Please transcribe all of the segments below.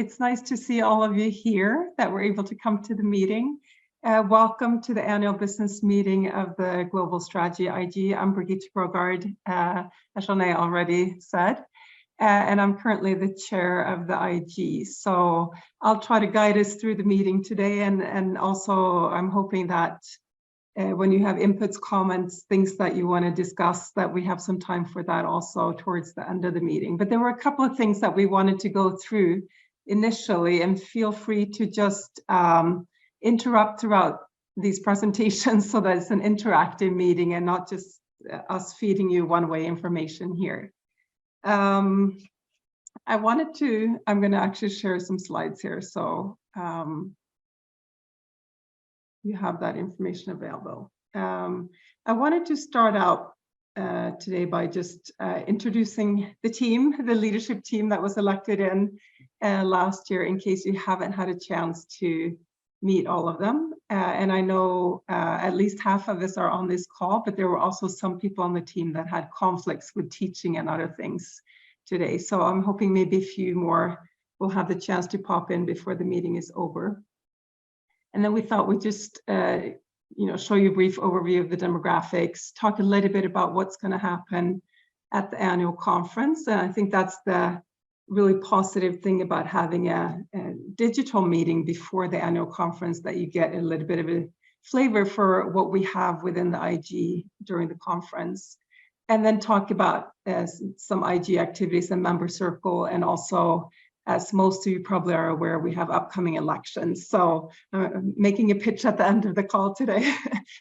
It's nice to see all of you here that were able to come to the meeting. Welcome to the annual business meeting of the Global Strategy IG. I'm Brigitte Brogard, as Jeanette already said, and I'm currently the chair of the IG. So I'll try to guide us through the meeting today, and also I'm hoping that when you have inputs, comments, things that you want to discuss, that we have some time for that also towards the end of the meeting. But there were a couple of things that we wanted to go through initially, and feel free to just interrupt throughout these presentations so that it's an interactive meeting and not just us feeding you one-way information here. I'm going to actually share some slides here, so you have that information available. I wanted to start out today by just introducing the team, the leadership team that was elected in last year, in case you haven't had a chance to meet all of them. And I know at least half of us are on this call, but there were also some people on the team that had conflicts with teaching and other things today. So I'm hoping maybe a few more will have the chance to pop in before the meeting is over. And then we thought we'd just show you a brief overview of the demographics, talk a little bit about what's going to happen at the annual conference. And I think that's the really positive thing about having a digital meeting before the annual conference, that you get a little bit of a flavor for what we have within the IG during the conference. And then talk about some IG activities and member circle, and also, as most of you probably are aware, we have upcoming elections. So making a pitch at the end of the call today,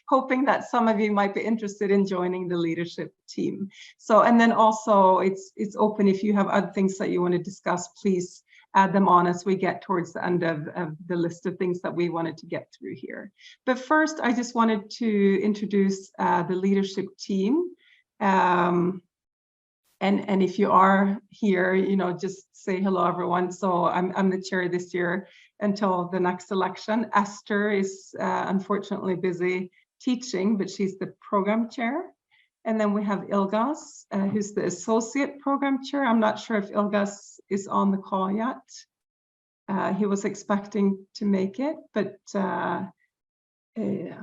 hoping that some of you might be interested in joining the leadership team. So, and then also it's open. If you have other things that you want to discuss, please add them on as we get towards the end of the list of things that we wanted to get through here. But first, I just wanted to introduce the leadership team. And if you are here, just say hello, everyone. So I'm the chair this year until the next election. Esther is unfortunately busy teaching, but she's the program chair. And then we have Ilgas, who's the associate program chair. I'm not sure if Ilgas is on the call yet. He was expecting to make it, but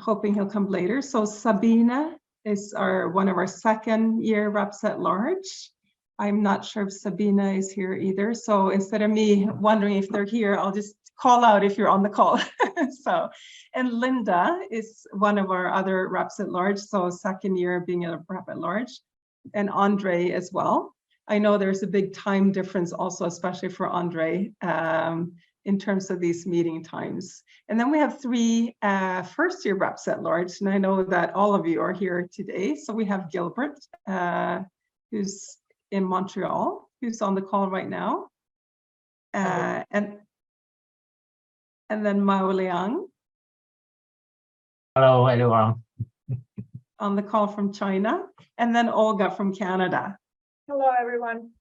hoping he'll come later. So Sabina is one of our second year reps at large. I'm not sure if Sabina is here either. So instead of me wondering if they're here, I'll just call out if you're on the call. And Linda is one of our other reps at large. So second year being a rep at large, and Andre as well. I know there's a big time difference also, especially for Andre, in terms of these meeting times. And then we have three first year reps at large, and I know that all of you are here today. So we have Gilbert, who's in Montreal, who's on the call right now. And then Mao Liang. Hello, everyone. On the call from China. And then Olga from Canada. Hello, everyone.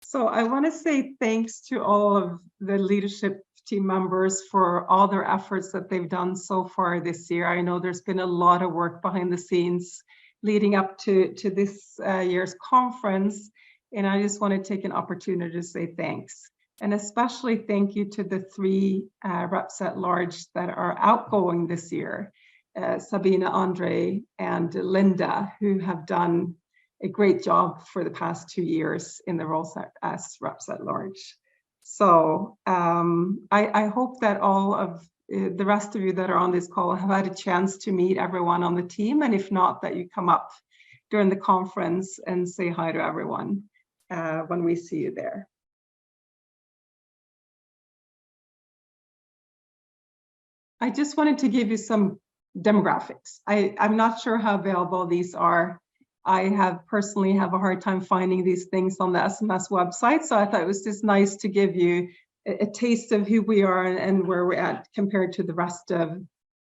So I want to say thanks to all of the leadership team members for all their efforts that they've done so far this year. I know there's been a lot of work behind the scenes leading up to this year's conference. And I just want to take an opportunity to say thanks. And especially thank you to the three reps at large that are outgoing this year, Sabina, Andre, and Linda, who have done a great job for the past 2 years in the role as reps at large. So I hope that all of the rest of you that are on this call have had a chance to meet everyone on the team, and if not, that you come up during the conference and say hi to everyone when we see you there. I just wanted to give you some demographics. I'm not sure how available these are. I personally have a hard time finding these things on the SMS website, so I thought it was just nice to give you a taste of who we are and where we're at compared to the rest of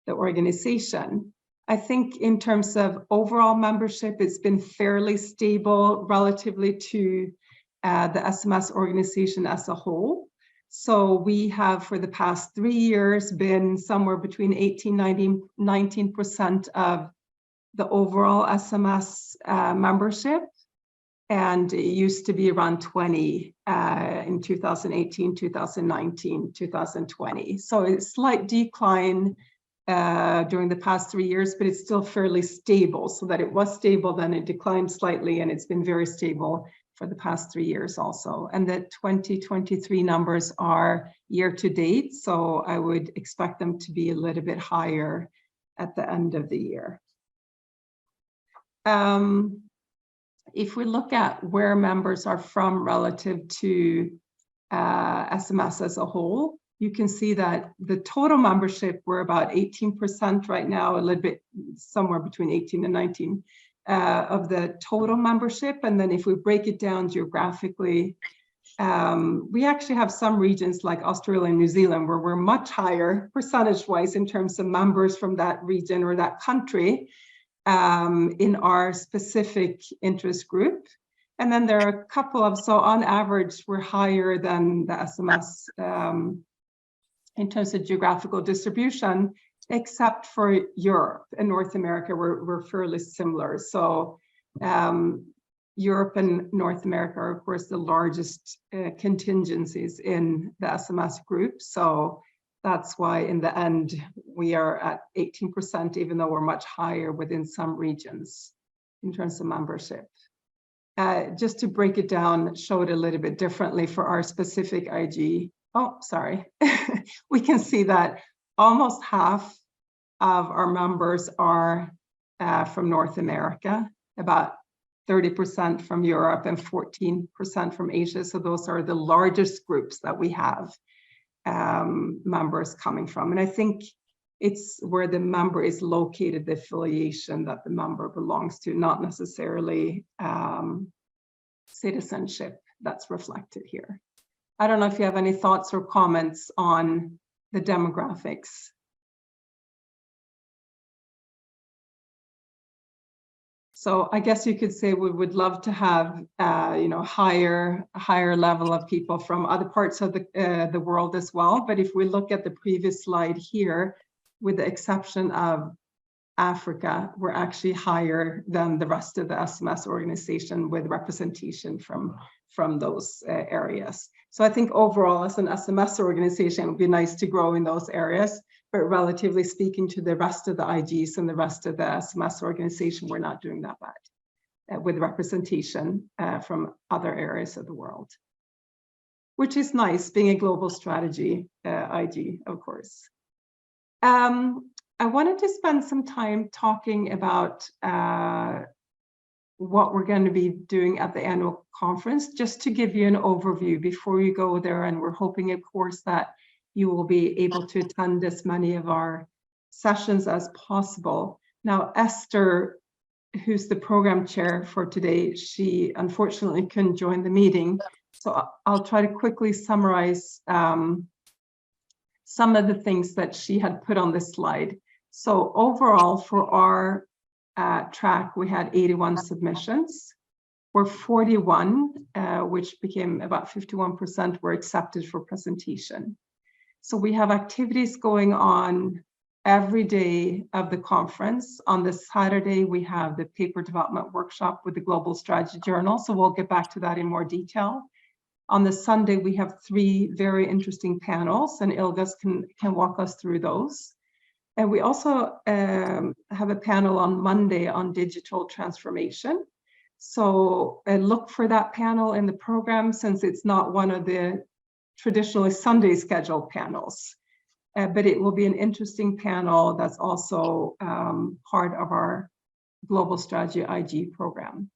the organization. I think in terms of overall membership, it's been fairly stable relatively to the SMS organization as a whole. So we have, for the past 3 years, been somewhere between 18-19% of the overall SMS membership. And it used to be around 20 in 2018, 2019, 2020. So a slight decline during the past 3 years, but it's still fairly stable. So that it was stable, then it declined slightly, and it's been very stable for the past 3 years also. And the 2023 numbers are year to date, so I would expect them to be a little bit higher at the end of the year. If we look at where members are from relative to SMS as a whole, you can see that the total membership, we're about 18% right now, a little bit somewhere between 18 and 19 of the total membership. And then if we break it down geographically, we actually have some regions like Australia and New Zealand where we're much higher percentage-wise in terms of members from that region or that country in our specific interest group. And then there are a couple of, so on average, we're higher than the SMS in terms of geographical distribution, except for Europe and North America, we're fairly similar. So Europe and North America are, of course, the largest contingencies in the SMS group. So that's why in the end, we are at 18%, even though we're much higher within some regions in terms of membership. Just to break it down, show it a little bit differently for our specific IG. Oh, sorry. We can see that almost half of our members are from North America, about 30% from Europe and 14% from Asia. So those are the largest groups that we have members coming from. And I think it's where the member is located, the affiliation that the member belongs to, not necessarily citizenship that's reflected here. I don't know if you have any thoughts or comments on the demographics. So I guess you could say we would love to have, higher level of people from other parts of the world as well. But if we look at the previous slide here, with the exception of Africa, we're actually higher than the rest of the SMS organization with representation from those areas. So I think overall, as an SMS organization, it would be nice to grow in those areas. But relatively speaking to the rest of the IGs and the rest of the SMS organization, we're not doing that bad with representation from other areas of the world, which is nice, being a global strategy IG, of course. I wanted to spend some time talking about what we're going to be doing at the annual conference, just to give you an overview before you go there. And we're hoping, of course, that you will be able to attend as many of our sessions as possible. Now, Esther, who's the program chair for today, she unfortunately couldn't join the meeting. So I'll try to quickly summarize some of the things that she had put on this slide. So overall, for our track, we had 81 submissions, where 41, which became about 51%, were accepted for presentation. So we have activities going on every day of the conference. On the Saturday, we have the paper development workshop with the Global Strategy Journal. So we'll get back to that in more detail. On the Sunday, we have 3 very interesting panels, and Ilgas can walk us through those. And we also have a panel on Monday on digital transformation. So look for that panel in the program, since it's not one of the traditionally Sunday scheduled panels. But it will be an interesting panel that's also part of our Global Strategy IG program.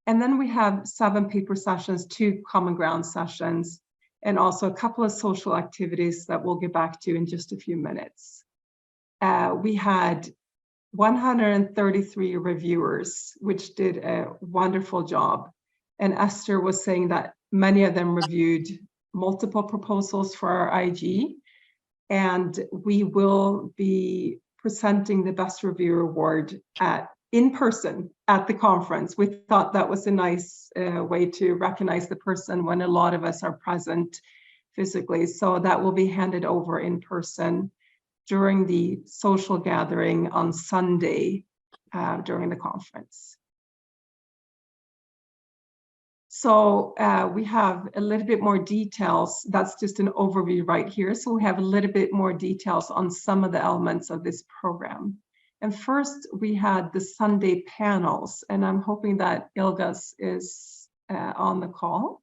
And then we have 7 paper sessions, 2 common ground sessions, and also a couple of social activities that we'll get back to in just a few minutes. We had 133 reviewers, which did a wonderful job. And Esther was saying that many of them reviewed multiple proposals for our IG. And we will be presenting the Best Reviewer Award in person at the conference. We thought that was a nice way to recognize the person when a lot of us are present physically. So that will be handed over in person during the social gathering on Sunday during the conference. So we have a little bit more details. That's just an overview right here. So we have a little bit more details on some of the elements of this program. And first, we had the Sunday panels, and I'm hoping that Ilgas is on the call.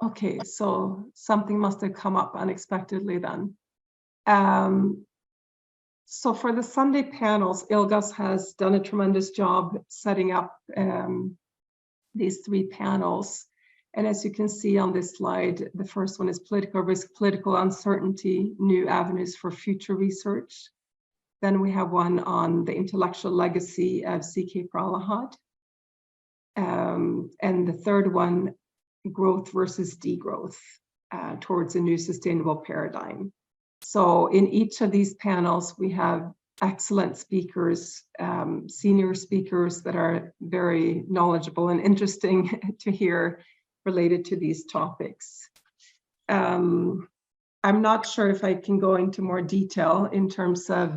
Okay, so something must have come up unexpectedly then. So for the Sunday panels, Ilgas has done a tremendous job setting up these 3 panels. And as you can see on this slide, the first one is political risk, political uncertainty, new avenues for future research. Then we have one on the intellectual legacy of C.K. Prahalad. And the third one, growth versus degrowth towards a new sustainable paradigm. So in each of these panels, we have excellent speakers, senior speakers that are very knowledgeable and interesting to hear related to these topics. I'm not sure if I can go into more detail in terms of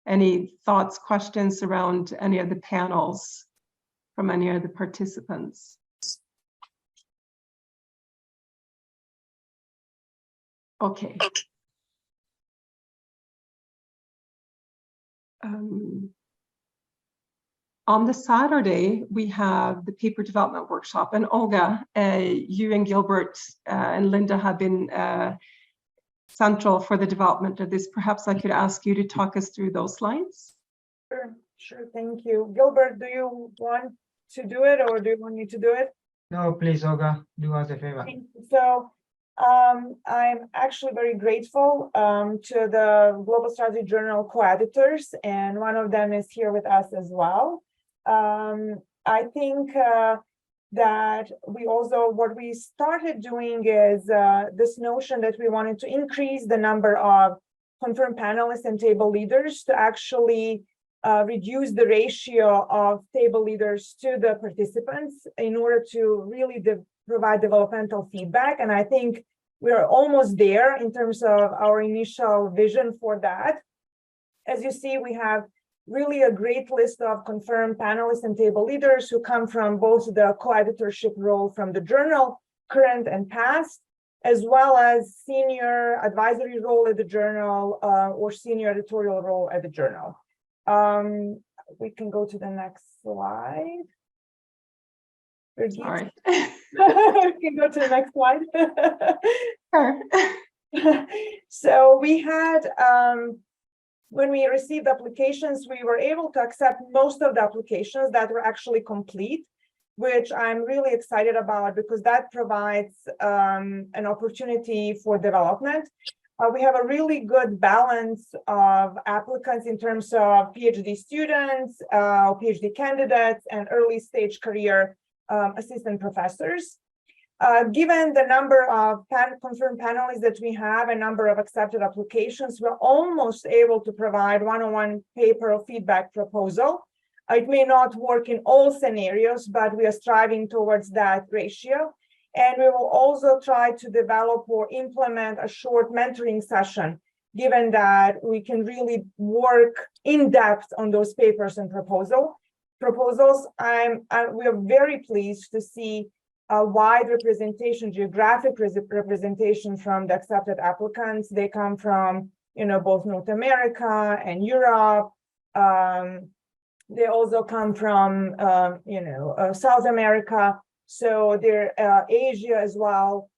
any thoughts, questions around any of the panels from any of the participants. Okay. On the Saturday, we have the paper development workshop, and Olga, you and Gilbert and Linda have been central for the development of this. Perhaps I could ask you to talk us through those slides. Sure, thank you. Gilbert, do you want to do it, or do you want me to do it? No, please, Olga, do us a favor. So I'm actually very grateful to the Global Strategy Journal co-editors, and one of them is here with us as well. I think that we also, what we started doing is this notion that we wanted to increase the number of confirmed panelists and table leaders to actually reduce the ratio of table leaders to the participants in order to really provide developmental feedback. And I think we're almost there in terms of our initial vision for that. As you see, we have really a great list of confirmed panelists and table leaders who come from both the co-editorship role from the journal, current and past, as well as senior advisory role at the journal or senior editorial role at the journal. We can go to the next slide. All right. We can go to the next slide. Sure. So we had, when we received applications, we were able to accept most of the applications that were actually complete, which I'm really excited about because that provides an opportunity for development. We have a really good balance of applicants in terms of PhD students, PhD candidates, and early stage career assistant professors. Given the number of confirmed panelists that we have, a number of accepted applications, we're almost able to provide one-on-one paper or feedback proposal. It may not work in all scenarios, but we are striving towards that ratio. And we will also try to develop or implement a short mentoring session, given that we can really work in depth on those papers and proposals. We are very pleased to see a wide representation, geographic representation from the accepted applicants. They come from, both North America and Europe. They also come from, South America. So they're Asia as well.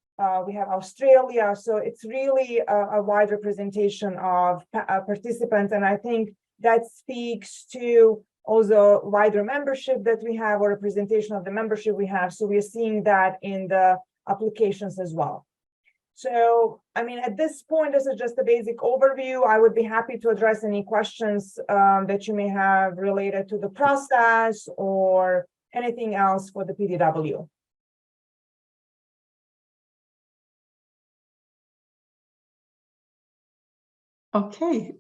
We have Australia. So it's really a wide representation of participants. And I think that speaks to also wider membership that we have, or representation of the membership we have. So we're seeing that in the applications as well. So, at this point, this is just a basic overview. I would be happy to address any questions that you may have related to the process or anything else for the PDW. Okay,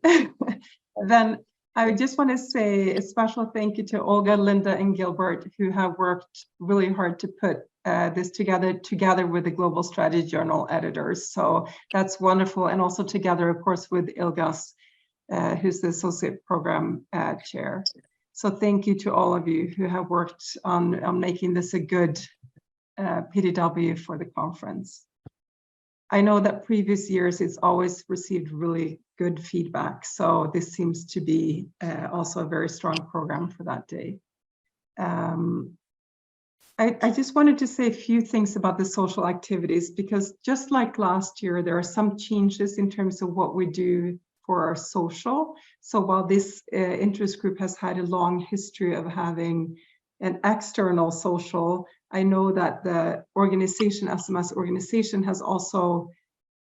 then I just want to say a special thank you to Olga, Linda, and Gilbert, who have worked really hard to put this together with the Global Strategy Journal editors. So that's wonderful. And also together, of course, with Ilgas, who's the Associate Program Chair. So thank you to all of you who have worked on making this a good PDW for the conference. I know that previous years it's always received really good feedback, so this seems to be also a very strong program for that day. I just wanted to say a few things about the social activities, because just like last year, there are some changes in terms of what we do for our social. So while this interest group has had a long history of having an external social, I know that the organization, SMS organization, has also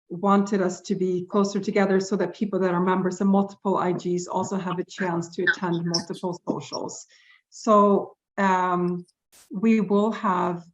wanted us to be closer together so that people that are members of multiple IGs also have a chance to attend multiple socials. So we will have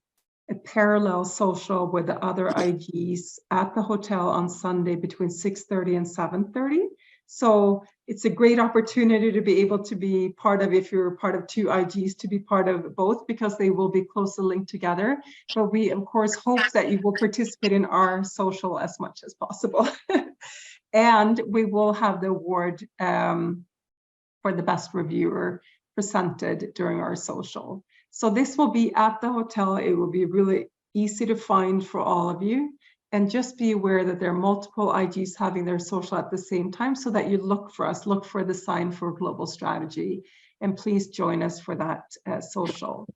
a parallel social with the other IGs at the hotel on Sunday between 6:30 and 7:30. So it's a great opportunity to be able to be part of, if you're part of two IGs, to be part of both, because they will be closely linked together. But we, of course, hope that you will participate in our social as much as possible. And we will have the award for the best reviewer presented during our social. So this will be at the hotel. It will be really easy to find for all of you. And just be aware that there are multiple IGs having their social at the same time, so that you look for us, look for the sign for Global Strategy, and please join us for that social.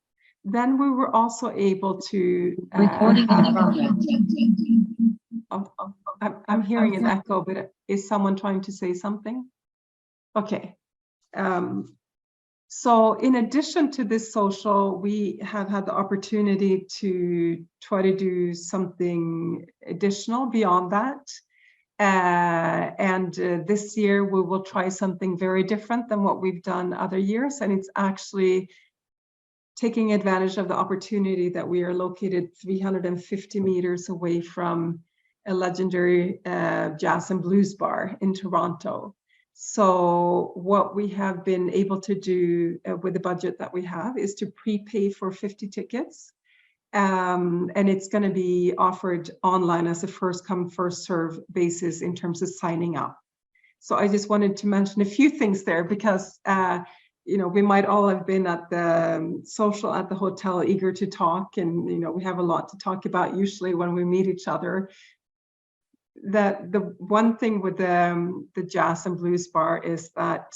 Then we were also able to recording in progress. I'm hearing an echo, but is someone trying to say something? Okay. So in addition to this social, we have had the opportunity to try to do something additional beyond that. This year we will try something very different than what we've done other years. And it's actually taking advantage of the opportunity that we are located 350 meters away from a legendary jazz and blues bar in Toronto. So what we have been able to do with the budget that we have is to prepay for 50 tickets. And it's going to be offered online as a first come, first serve basis in terms of signing up. So I just wanted to mention a few things there, because you know, we might all have been at the social at the hotel eager to talk, and you know, we have a lot to talk about usually when we meet each other. That the one thing with the Jazz and Blues Bar is that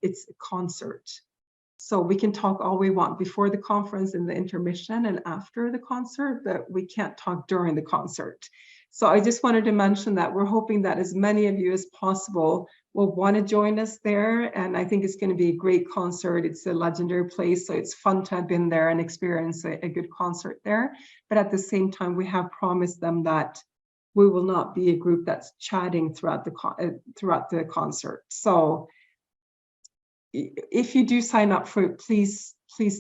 it's a concert. So we can talk all we want before the conference, in the intermission, and after the concert, but we can't talk during the concert. So I just wanted to mention that we're hoping that as many of you as possible will want to join us there. And I think it's going to be a great concert. It's a legendary place, so it's fun to have been there and experience a good concert there. But at the same time, we have promised them that we will not be a group that's chatting throughout the concert. So if you do sign up for it, please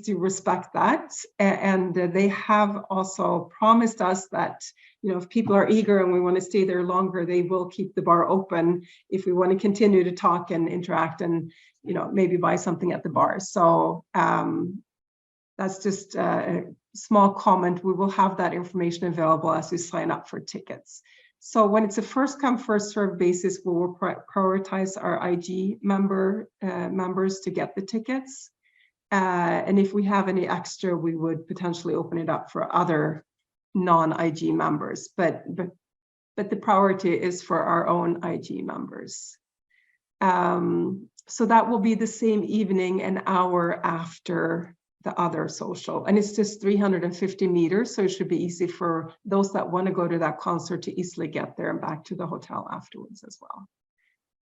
do respect that. And they have also promised us that, you know, if people are eager and we want to stay there longer, they will keep the bar open if we want to continue to talk and interact, and, you know, maybe buy something at the bar. So that's just a small comment. We will have that information available as you sign up for tickets. So when it's a first come, first serve basis, we will prioritize our IG members to get the tickets. And if we have any extra, we would potentially open it up for other non-IG members. But the priority is for our own IG members. So that will be the same evening, an hour after the other social, and it's just 350 meters, so it should be easy for those that want to go to that concert to easily get there and back to the hotel afterwards as well.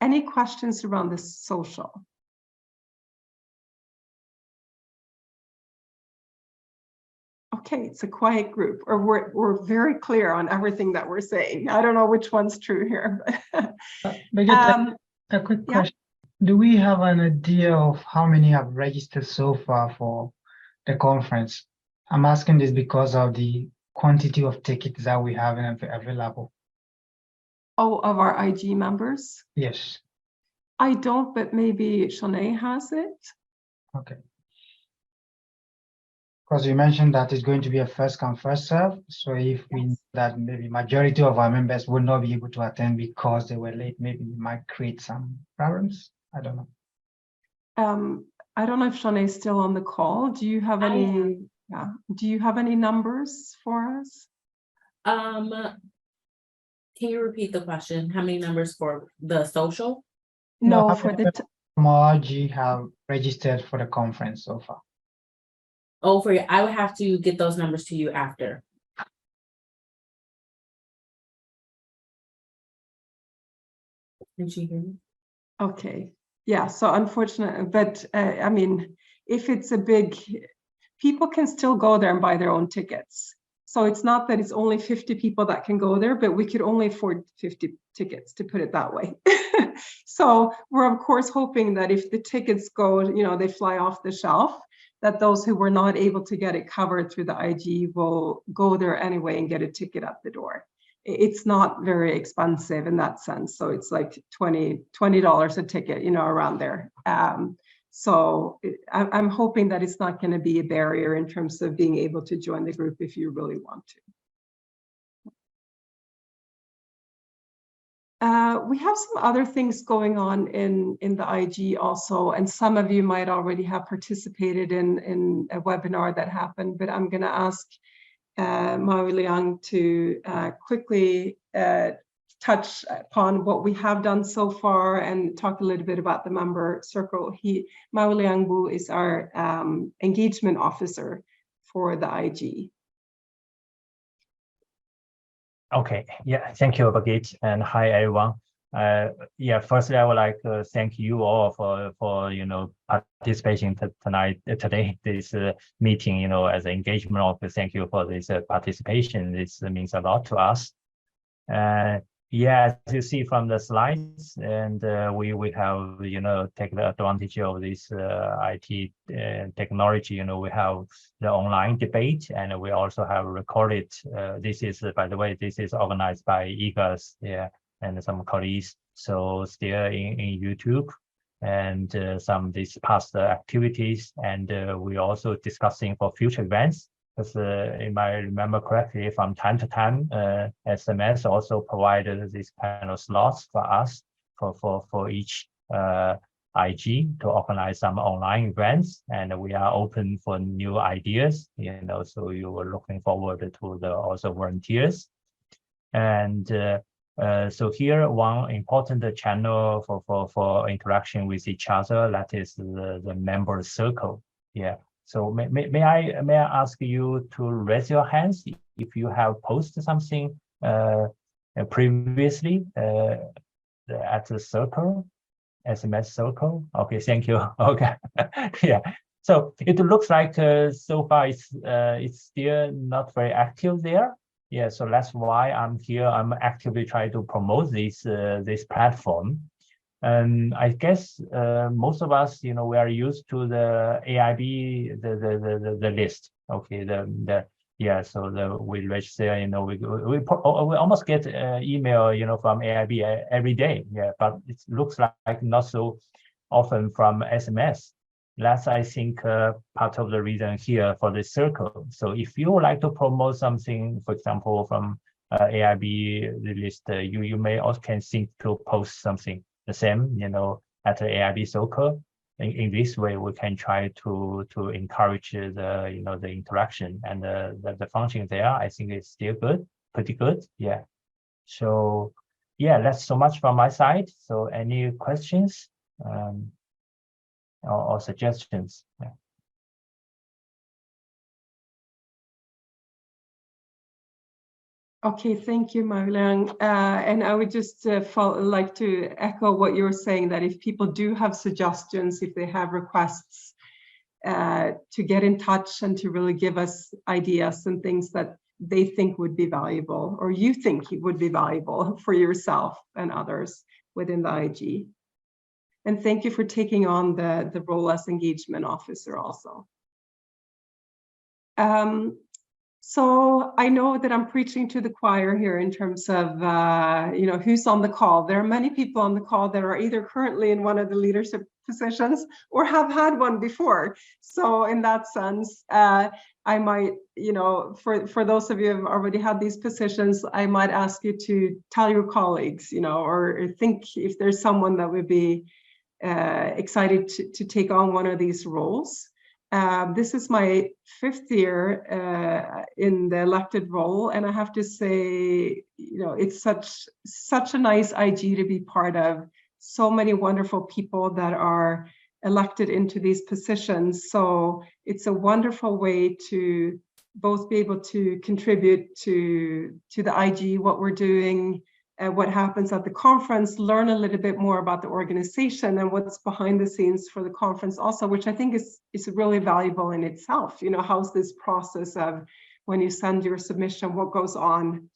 Any questions around this social? Okay, it's a quiet group, or we're very clear on everything that we're saying. I don't know which one's true here. But a quick question. Do we have an idea of how many have registered so far for the conference? I'm asking this because of the quantity of tickets that we have available. Oh, of our IG members? Yes. I don't, but maybe Shanae has it. Okay. Because you mentioned that it's going to be a first come, first serve. So if we know that maybe majority of our members will not be able to attend because they were late, maybe it might create some problems. I don't know. I don't know if Shanae is still on the call. Do you have any? Yeah. Do you have any numbers for us? Can you repeat the question? How many members for the social? No, how for many the. from RG have registered for the conference so far? Oh, I would have to get those numbers to you after. Can she hear me? Okay. Yeah. So unfortunately, but I mean, if it's a big, people can still go there and buy their own tickets. So it's not that it's only 50 people that can go there, but we could only afford 50 tickets, to put it that way. So we're of course hoping that if the tickets go, you know, they fly off the shelf, that those who were not able to get it covered through the IG will go there anyway and get a ticket at the door. It's not very expensive in that sense. So it's like $20 a ticket, you know, around there. So I'm hoping that it's not going to be a barrier in terms of being able to join the group if you really want to. We have some other things going on in the IG also, and some of you might already have participated in a webinar that happened, but I'm going to ask Maui Liang to quickly touch upon what we have done so far and talk a little bit about the member circle. Maui Liang Wu is our engagement officer for the IG. Okay, yeah, thank you, Birgit, and hi everyone. Yeah, firstly, I would like to thank you all for you know participating today this meeting. You know, as an engagement officer, thank you for this participation. This means a lot to us. Yeah, as you see from the slides, and we have you know taken advantage of this IT technology. You know, we have the online debate, and we also have recorded. This is, by the way, this is organized by IGAS, yeah, and some colleagues. So still in YouTube, and some of these past activities, and we also discussing for future events. Because if I remember correctly, from time to time, SMS also provided this kind of slots for us for each IG to organize some online events, and we are open for new ideas. You know, so you were looking forward to the also volunteers, and so here one important channel for interaction with each other, that is the member circle. Yeah. So may I ask you to raise your hands if you have posted something previously at the circle, SMS circle? Okay, thank you. Okay, yeah. So it looks like so far it's still not very active there. Yeah, so that's why I'm here. I'm actively trying to promote this platform. And I guess most of us, you know, we are used to the AIB, the list. Okay, yeah. So we register, you know, we almost get email, you know, from AIB every day. Yeah, but it looks like not so often from SMS. That's, I think, part of the reason here for the circle. So if you would like to promote something, for example, from AIB the list, you may also can think to post something the same, you know, at the AIB circle. In this way, we can try to encourage the you know the interaction, and the function there. I think it's still good, pretty good. Yeah. So yeah, that's so much from my side. So any questions or suggestions? Yeah. Okay, thank you, Maui Liang. And I would just like to echo what you were saying, that if people do have suggestions, if they have requests, to get in touch and to really give us ideas and things that they think would be valuable, or you think would be valuable for yourself and others within the IG. And thank you for taking on the role as engagement officer also. So I know that I'm preaching to the choir here in terms of, you know, who's on the call. There are many people on the call that are either currently in one of the leadership positions or have had one before. So in that sense, I might, for those of you who have already had these positions, I might ask you to tell your colleagues, or think if there's someone that would be excited to take on one of these roles. This is my 5th year in the elected role, and I have to say, it's such a nice IG to be part of. So many wonderful people that are elected into these positions. So it's a wonderful way to both be able to contribute to the IG, what we're doing, what happens at the conference, learn a little bit more about the organization and what's behind the scenes for the conference also, which I think is really valuable in itself. How's this process of when you send your submission, what goes on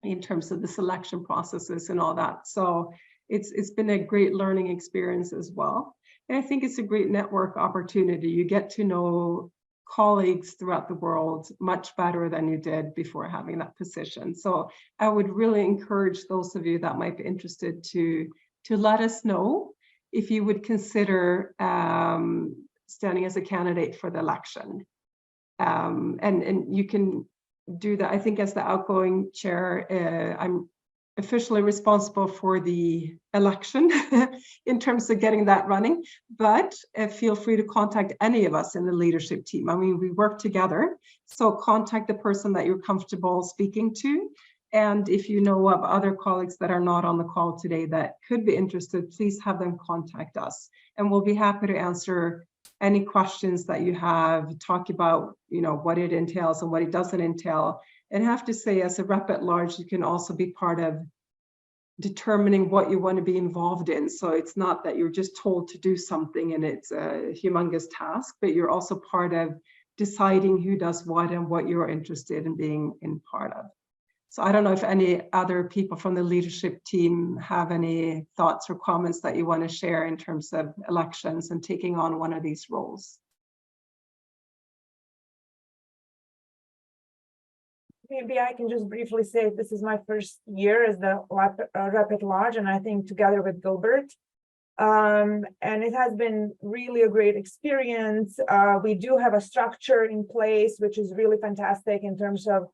in terms of the selection processes and all that. So it's been a great learning experience as well. And I think it's a great network opportunity. You get to know colleagues throughout the world much better than you did before having that position. So I would really encourage those of you that might be interested to let us know if you would consider standing as a candidate for the election. And you can do that. I think as the outgoing chair, I'm officially responsible for the election in terms of getting that running, but feel free to contact any of us in the leadership team. I mean, we work together, so contact the person that you're comfortable speaking to. And if you know of other colleagues that are not on the call today that could be interested, please have them contact us. And we'll be happy to answer any questions that you have, talk about, what it entails and what it doesn't entail. And I have to say, as a rep at large, you can also be part of determining what you want to be involved in. So it's not that you're just told to do something and it's a humongous task, but you're also part of deciding who does what and what you're interested in being in part of. So I don't know if any other people from the leadership team have any thoughts or comments that you want to share in terms of elections and taking on one of these roles. Maybe I can just briefly say this is my first year as the rep at large, and I think together with Gilbert. And it has been really a great experience. We do have a structure in place, which is really fantastic in terms of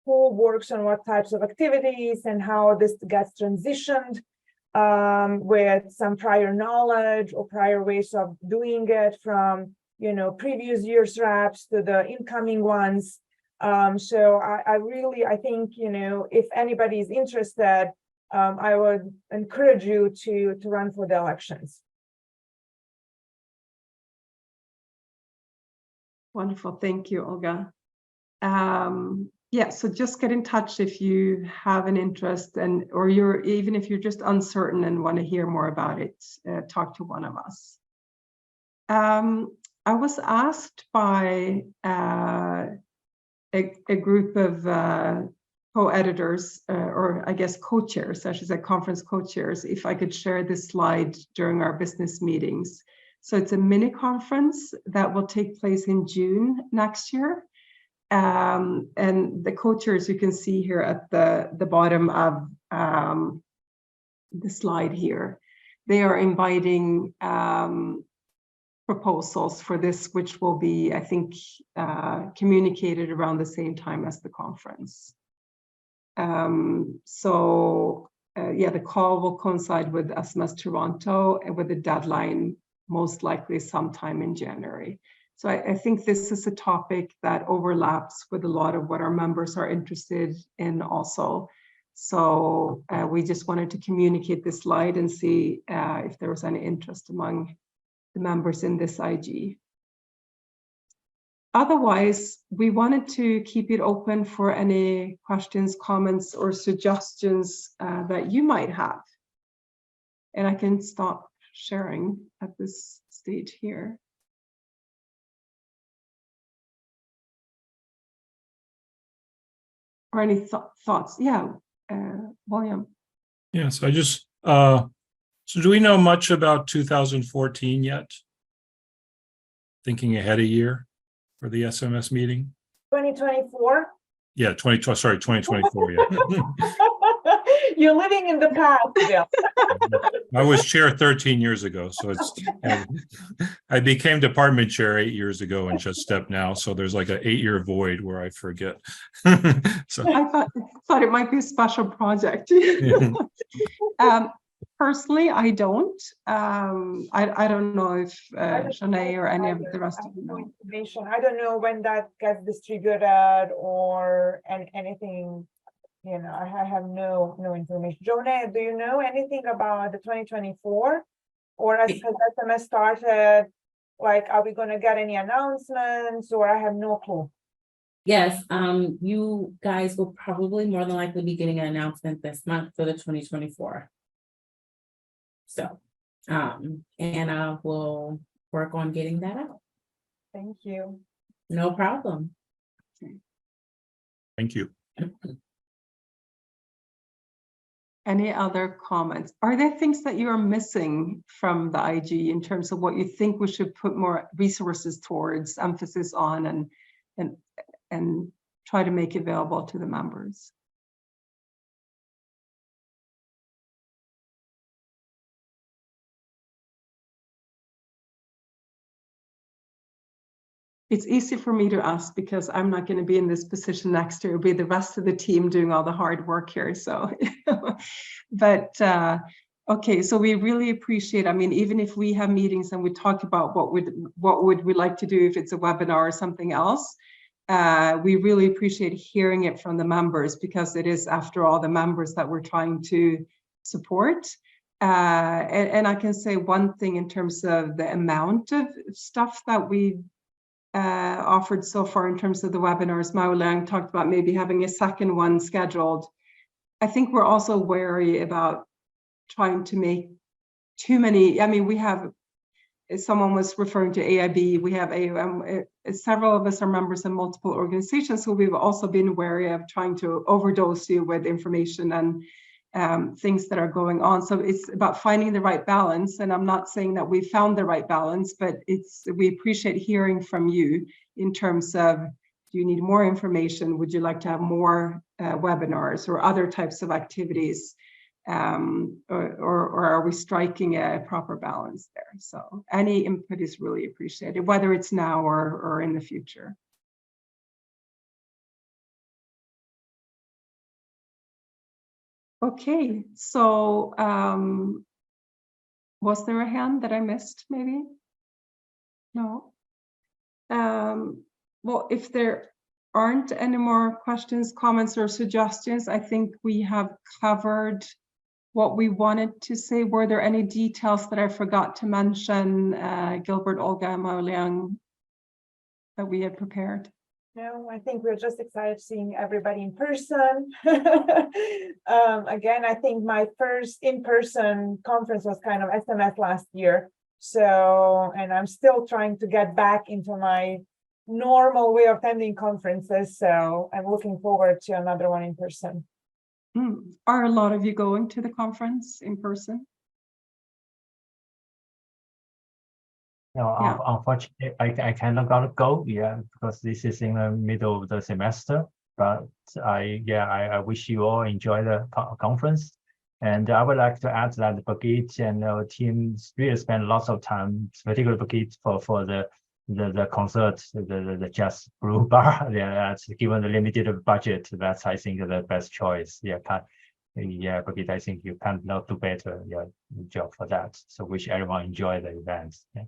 who works on what types of activities and how this gets transitioned with some prior knowledge or prior ways of doing it from, previous year's reps to the incoming ones. So I think, if anybody is interested, I would encourage you to run for the elections. Wonderful. Thank you, Olga. Yeah, so just get in touch if you have an interest or even if you're just uncertain and want to hear more about it, talk to one of us. I was asked by a group of co-editors, or I guess co-chairs, I should say conference co-chairs, if I could share this slide during our business meetings. So it's a mini conference that will take place in June next year. And the co-chairs you can see here at the bottom of the slide here, they are inviting proposals for this, which will be, I think, communicated around the same time as the conference. The call will coincide with SMS Toronto and with the deadline most likely sometime in January. So I think this is a topic that overlaps with a lot of what our members are interested in also. So we just wanted to communicate this slide and see if there was any interest among the members in this IG. Otherwise, we wanted to keep it open for any questions, comments, or suggestions that you might have. And I can stop sharing at this stage here. Or any thoughts? Yeah, William. Yes, I just, so do we know much about 2014 yet? Thinking ahead a year for the SMS meeting? 2024? Yeah, 2024, yeah. You're living in the past, Bill. I was chair 13 years ago, so it's, I became department chair 8 years ago and just stepped now. So there's like an 8-year void where I forget. So I thought it might be a special project. Personally, I don't. I don't know if Shanae or any of the rest of you know. Information. I don't know when that gets distributed or anything. You know, I have no information. Jonah, do you know anything about the 2024? Or has SMS started? Like, are we going to get any announcements? Or I have no clue. Yes, you guys will probably more than likely be getting an announcement this month for the 2024. So, and we'll work on getting that out. Thank you. No problem. thank you. Any other comments? Are there things that you are missing from the IG in terms of what you think we should put more resources towards, emphasis on, and try to make available to the members? It's easy for me to ask because I'm not going to be in this position next year. It'll be the rest of the team doing all the hard work here. So, but okay, so we really appreciate. I mean, even if we have meetings and we talk about what would we like to do if it's a webinar or something else, we really appreciate hearing it from the members because it is, after all, the members that we're trying to support. And I can say one thing in terms of the amount of stuff that we offered so far in terms of the webinars. Mao Liang talked about maybe having a second one scheduled. I think we're also wary about trying to make too many. I mean, we have, someone was referring to AIB, we have AUM, several of us are members of multiple organizations, so we've also been wary of trying to overdose you with information and things that are going on. So it's about finding the right balance. And I'm not saying that we found the right balance, but we appreciate hearing from you in terms of, do you need more information? Would you like to have more webinars or other types of activities? Or are we striking a proper balance there? So any input is really appreciated, whether it's now or in the future. Okay, so was there a hand that I missed maybe? No. Well, if there aren't any more questions, comments, or suggestions, I think we have covered what we wanted to say. Were there any details that I forgot to mention, Gilbert, Olga, Mao Liang, that we had prepared? No, I think we're just excited seeing everybody in person. Again, I think my first in-person conference was kind of SMS last year. So, and I'm still trying to get back into my normal way of attending conferences. So I'm looking forward to another one in person. Are a lot of you going to the conference in person? No, Yeah. unfortunately, I cannot go, because this is in the middle of the semester. But I wish you all enjoy the conference. And I would like to add that Birgit and our team really spend lots of time, particularly Birgit, for the concert, the jazz brew bar. Given the limited budget, that's, I think, the best choice. Birgit, I think you cannot do better job for that. So wish everyone enjoy the event. Yeah.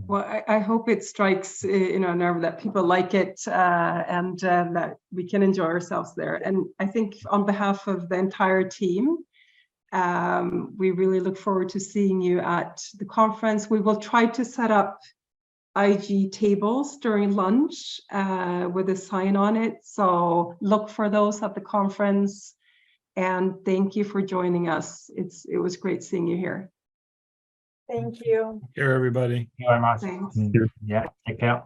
Well, I hope it strikes a nerve that people like it and that we can enjoy ourselves there. And I think on behalf of the entire team, we really look forward to seeing you at the conference. We will try to set up IG tables during lunch with a sign on it. So look for those at the conference. And thank you for joining us. It was great seeing you here. Thank you. Here, everybody. Thank you very much. Thanks. Yeah, take care.